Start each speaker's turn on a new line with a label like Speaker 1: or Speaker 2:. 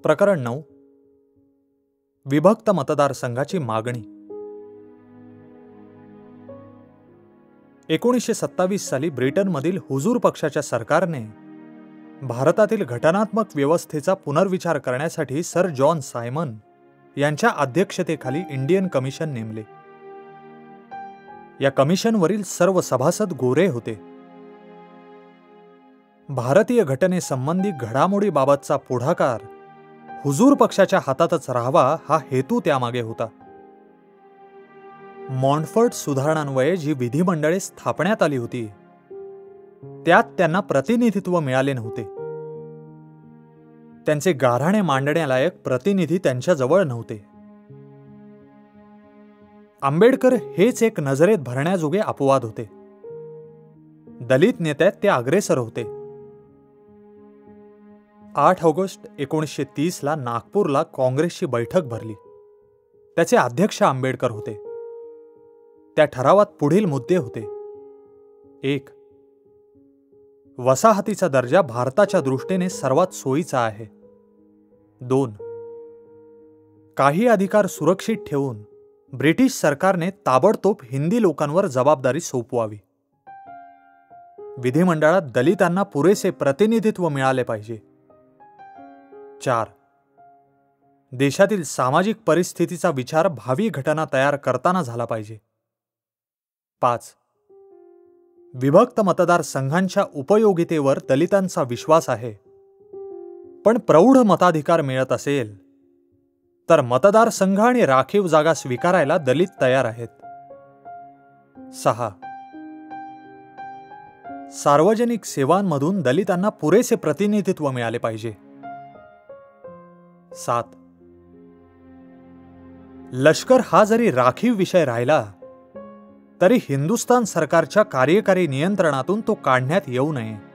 Speaker 1: प्रकरण 9. विभक्त मतदारसंघाची मागणी. 1927 साली ब्रिटनमधील हुजूर पक्षाच्या सरकारने भारतातील घटनात्मक व्यवस्थेचा पुनर्विचार करण्यासाठी सर जॉन सायमन यांच्या अध्यक्षतेखाली इंडियन कमिशन नेमले. या कमिशनवरील सर्व सभासद गोरे होते. भारतीय घटनेसंबंधी घडामोडीबाबतचा पुढाकार हुजूर पक्षाच्या हातातच राहावा हा हेतू त्यामागे होता. मॉन्टफर्ट सुधारणांन्वये जी विधिमंडळे स्थापण्यात आली होती त्यात त्यांना प्रतिनिधित्व मिळाले नव्हते. त्यांचे गाऱ्हाणे मांडण्यालायक प्रतिनिधी त्यांच्याजवळ नव्हते. आंबेडकर हेच एक नजरेत भरण्याजोगे अपवाद होते. दलित नेत्यात ते अग्रेसर होते. 8 ऑगस्ट 1930 ला नागपूरला काँग्रेसची बैठक भरली. त्याचे अध्यक्ष आंबेडकर होते. त्या ठरावात पुढील मुद्दे होते. 1. वसाहतीचा दर्जा भारताच्या दृष्टीने सर्वात सोयीचा आहे. 2. काही अधिकार सुरक्षित ठेवून ब्रिटिश सरकारने ताबडतोब हिंदी लोकांवर जबाबदारी सोपवावी. विधिमंडळात दलितांना पुरेसे प्रतिनिधित्व मिळाले पाहिजे. 4. देशातील सामाजिक परिस्थितीचा विचार भावी घटना तयार करताना झाला पाहिजे. 5. विभक्त मतदारसंघांच्या उपयोगितेवर दलितांचा विश्वास आहे, पण प्रौढ मताधिकार मिळत असेल तर मतदारसंघ आणि राखीव जागा स्वीकारायला दलित तयार आहेत. 6. सार्वजनिक सेवांमधून दलितांना पुरेसे प्रतिनिधित्व मिळाले पाहिजे. 7. लष्कर हा जरी राखीव विषय राहिला तरी हिंदुस्थान सरकारच्या कार्यकारी नियंत्रणातून तो काढण्यात येऊ नये.